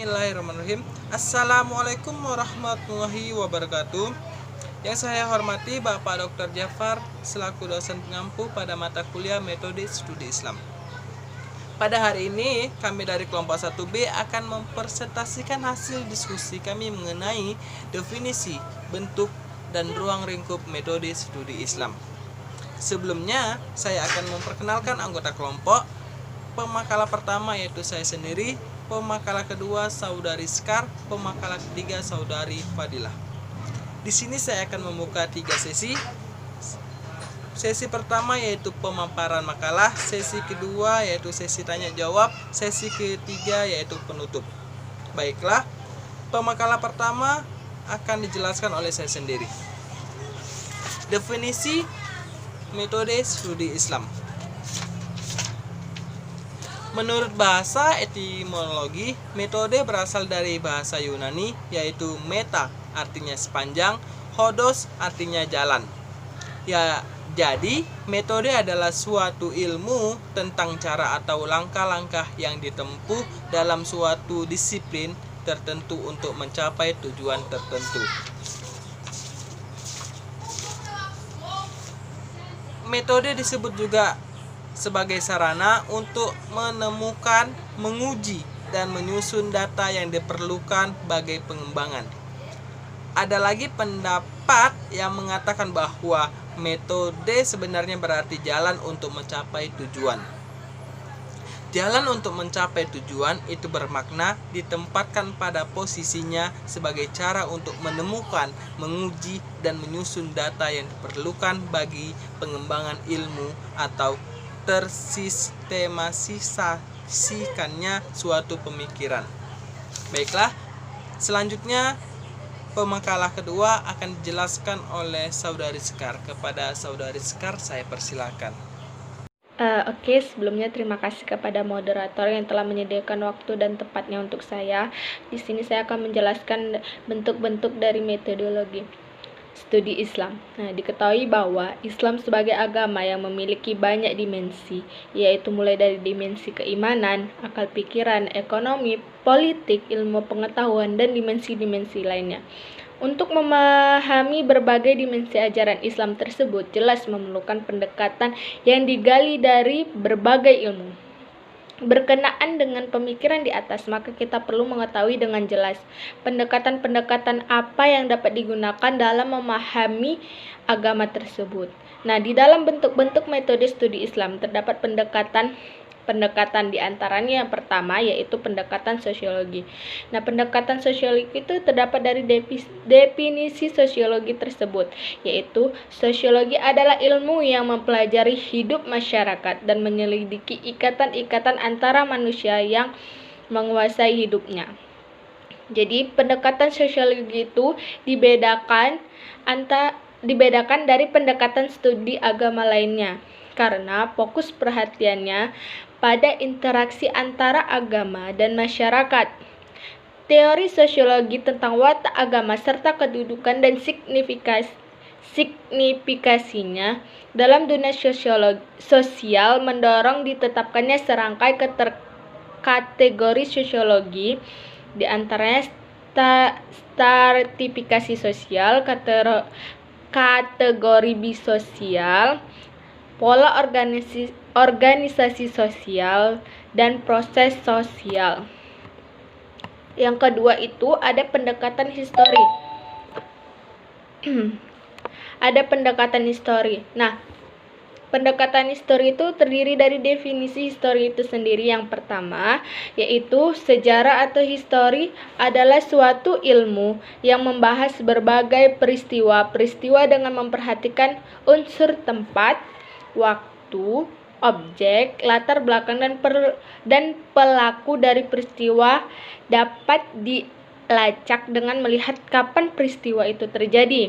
Bismillahirrahmanirrahim. Assalamualaikum warahmatullahi wabarakatuh. Yang saya hormati Bapak Dr. Jafar selaku dosen pengampu pada mata kuliah Metode Studi Islam. Pada hari ini kami dari kelompok 1B akan mempresentasikan hasil diskusi kami mengenai definisi, bentuk, dan ruang lingkup metode studi Islam. Sebelumnya saya akan memperkenalkan anggota kelompok. Pemakalah pertama yaitu saya sendiri, pemakalah kedua Saudari Sekar, pemakalah ketiga Saudari Fadilah. Di sini saya akan membuka 3 sesi. Sesi pertama yaitu pemaparan makalah, sesi kedua yaitu sesi tanya jawab, sesi ketiga yaitu penutup. Baiklah, pemakalah pertama akan dijelaskan oleh saya sendiri. Definisi metode studi Islam. Menurut bahasa etimologi, metode berasal dari bahasa Yunani yaitu meta artinya sepanjang, hodos artinya jalan. Ya, jadi metode adalah suatu ilmu tentang cara atau langkah-langkah yang ditempuh dalam suatu disiplin tertentu untuk mencapai tujuan tertentu. Metode disebut juga sebagai sarana untuk menemukan, menguji, dan menyusun data yang diperlukan bagi pengembangan. Ada lagi pendapat yang mengatakan bahwa metode sebenarnya berarti jalan untuk mencapai tujuan. Jalan untuk mencapai tujuan itu bermakna ditempatkan pada posisinya sebagai cara untuk menemukan, menguji, dan menyusun data yang diperlukan bagi pengembangan ilmu atau tersistematisasikannya suatu pemikiran. Baiklah, selanjutnya pemakalah kedua akan dijelaskan oleh Saudari Sekar. Kepada Saudari Sekar saya persilakan. Oke, sebelumnya terima kasih kepada moderator yang telah menyediakan waktu dan tempatnya untuk saya. Di sini saya akan menjelaskan bentuk-bentuk dari metodologi studi Islam. Nah, diketahui bahwa Islam sebagai agama yang memiliki banyak dimensi, yaitu mulai dari dimensi keimanan, akal pikiran, ekonomi, politik, ilmu pengetahuan, dan dimensi-dimensi lainnya. Untuk memahami berbagai dimensi ajaran Islam tersebut, jelas memerlukan pendekatan yang digali dari berbagai ilmu. Berkenaan dengan pemikiran di atas, maka kita perlu mengetahui dengan jelas pendekatan-pendekatan apa yang dapat digunakan dalam memahami agama tersebut. Nah, di dalam bentuk-bentuk metode studi Islam terdapat pendekatan di antaranya yang pertama yaitu pendekatan sosiologi. Nah, pendekatan sosiologi itu terdapat dari definisi sosiologi tersebut, yaitu sosiologi adalah ilmu yang mempelajari hidup masyarakat dan menyelidiki ikatan-ikatan antara manusia yang menguasai hidupnya. Jadi, pendekatan sosiologi itu dibedakan dari pendekatan studi agama lainnya karena fokus perhatiannya pada interaksi antara agama dan masyarakat. Teori sosiologi tentang watak agama serta kedudukan dan signifikasinya dalam dunia sosial mendorong ditetapkannya serangkai kategori sosiologi, di antaranya stratifikasi sosial, kategori bisosial, pola organisasi sosial, dan proses sosial. Yang kedua itu ada pendekatan histori. Nah, pendekatan histori itu terdiri dari definisi histori itu sendiri. Yang pertama yaitu sejarah atau histori adalah suatu ilmu yang membahas berbagai peristiwa dengan memperhatikan unsur tempat, waktu, objek, latar belakang, dan pelaku dari peristiwa dapat dilacak dengan melihat kapan peristiwa itu terjadi,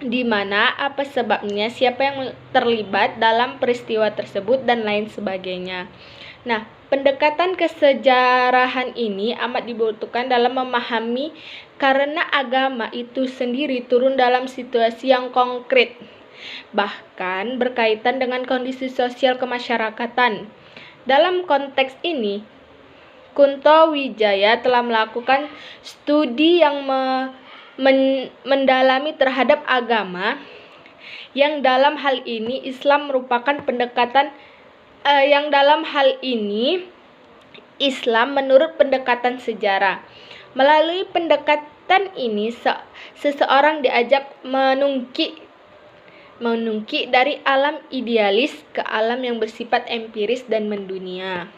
di mana, apa sebabnya, siapa yang terlibat dalam peristiwa tersebut, dan lain sebagainya. Nah, pendekatan kesejarahan ini amat dibutuhkan dalam memahami karena agama itu sendiri turun dalam situasi yang konkret, bahkan berkaitan dengan kondisi sosial kemasyarakatan. Dalam konteks ini, Kunto Wijaya telah melakukan studi yang mendalami terhadap agama, yang dalam hal ini Islam merupakan pendekatan Islam menurut pendekatan sejarah. Melalui pendekatan ini, seseorang diajak menungkik dari alam idealis ke alam yang bersifat empiris dan mendunia.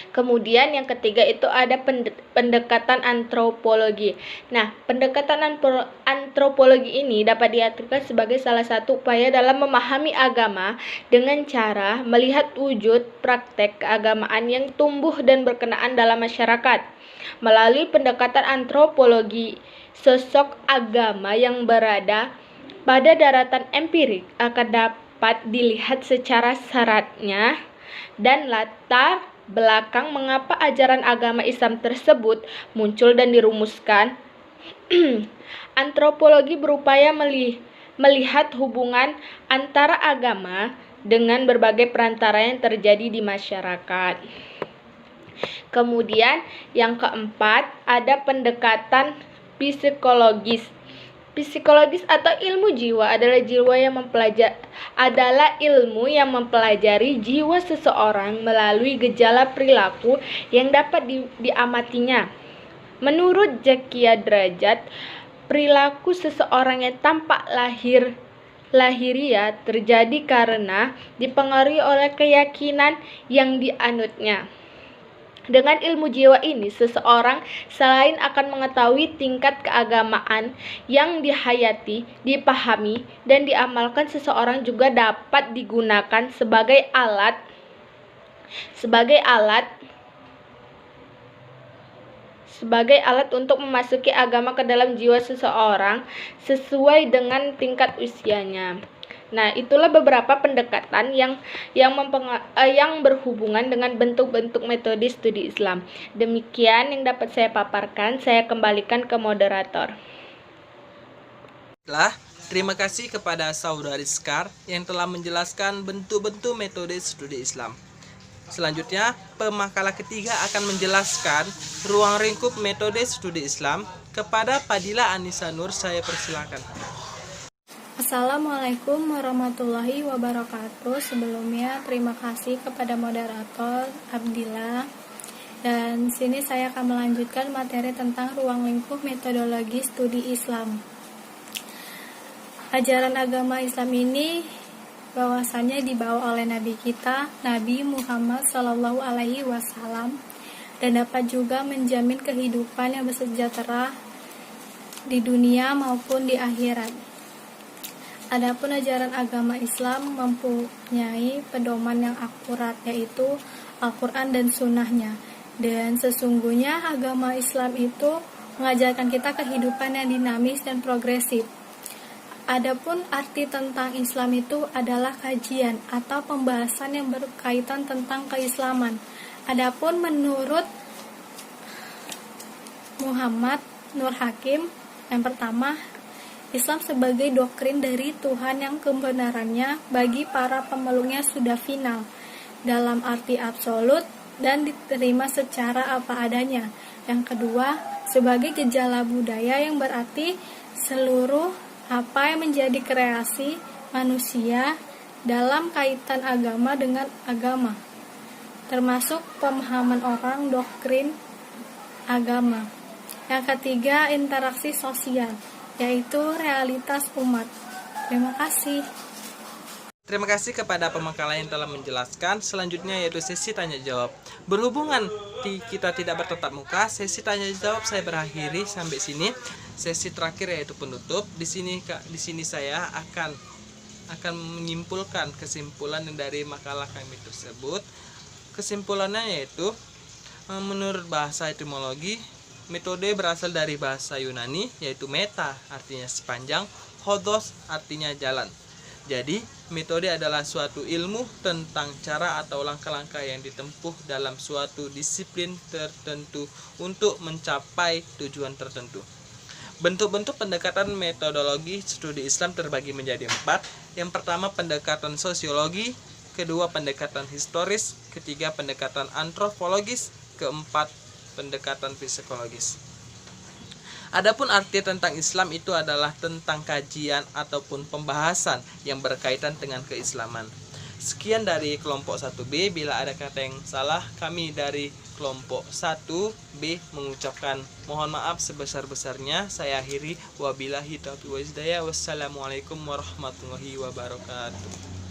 Kemudian yang ketiga itu ada pendekatan antropologi. Nah, pendekatan antropologi ini dapat diartikan sebagai salah satu upaya dalam memahami agama dengan cara melihat wujud praktek keagamaan yang tumbuh dan berkenaan dalam masyarakat. Melalui pendekatan antropologi, sosok agama yang berada pada daratan empirik akan dapat dilihat secara syaratnya dan latar belakang mengapa ajaran agama Islam tersebut muncul dan dirumuskan. Antropologi berupaya melihat hubungan antara agama dengan berbagai perantara yang terjadi di masyarakat. Kemudian yang keempat ada pendekatan psikologis. Psikologis atau ilmu jiwa adalah ilmu yang mempelajari jiwa seseorang melalui gejala perilaku yang dapat diamatinya. Menurut Zakia Derajat, perilaku seseorang yang tampak lahiriah terjadi karena dipengaruhi oleh keyakinan yang dianutnya. Dengan ilmu jiwa ini, seseorang selain akan mengetahui tingkat keagamaan yang dihayati, dipahami, dan diamalkan, seseorang juga dapat digunakan sebagai alat untuk memasuki agama ke dalam jiwa seseorang sesuai dengan tingkat usianya. Nah, itulah beberapa pendekatan yang berhubungan dengan bentuk-bentuk metode studi Islam. Demikian yang dapat saya paparkan. Saya kembalikan ke moderator. Terima kasih kepada Saudari Sekar yang telah menjelaskan bentuk-bentuk metode studi Islam. Selanjutnya, pemakalah ketiga akan menjelaskan ruang lingkup metode studi Islam. Kepada Fadila Anissa Nur, saya persilakan. Assalamualaikum warahmatullahi wabarakatuh. Sebelumnya terima kasih kepada moderator Abdillah. Dan sini saya akan melanjutkan materi tentang ruang lingkup metodologi studi Islam. Ajaran agama Islam ini bahwasannya dibawa oleh Nabi kita, Nabi Muhammad SAW, dan dapat juga menjamin kehidupan yang bersejahtera di dunia maupun di akhirat. Adapun ajaran agama Islam mempunyai pedoman yang akurat, yaitu Al-Quran dan Sunnahnya. Dan sesungguhnya agama Islam itu mengajarkan kita kehidupan yang dinamis dan progresif. Adapun arti tentang Islam itu adalah kajian atau pembahasan yang berkaitan tentang keislaman. Adapun menurut Muhammad Nur Hakim, yang pertama, Islam sebagai doktrin dari Tuhan yang kebenarannya bagi para pemeluknya sudah final, dalam arti absolut dan diterima secara apa adanya. Yang kedua, sebagai gejala budaya yang berarti seluruh apa yang menjadi kreasi manusia dalam kaitan agama dengan agama, termasuk pemahaman orang doktrin agama. Yang ketiga, interaksi sosial, yaitu realitas umat. Terima kasih. Terima kasih kepada pemakalah yang telah menjelaskan. Selanjutnya yaitu sesi tanya jawab. Berhubungan kita tidak bertatap muka, sesi tanya jawab saya berakhiri sampai sini. Sesi terakhir yaitu penutup. Di sini saya akan menyimpulkan kesimpulan dari makalah kami tersebut. Kesimpulannya yaitu menurut bahasa etimologi, metode berasal dari bahasa Yunani, yaitu meta artinya sepanjang, hodos artinya jalan. Jadi, metode adalah suatu ilmu tentang cara atau langkah-langkah yang ditempuh dalam suatu disiplin tertentu untuk mencapai tujuan tertentu. Bentuk-bentuk pendekatan metodologi studi Islam terbagi menjadi 4. Yang pertama, pendekatan sosiologi, kedua pendekatan historis, ketiga pendekatan antropologis, keempat, pendekatan psikologis. Adapun arti tentang Islam itu adalah tentang kajian ataupun pembahasan yang berkaitan dengan keislaman. Sekian dari kelompok 1B. Bila ada kata yang salah, kami dari kelompok 1B mengucapkan mohon maaf sebesar-besarnya. Saya akhiri, wabillahi taufiq wal hidayah. Wassalamualaikum warahmatullahi wabarakatuh.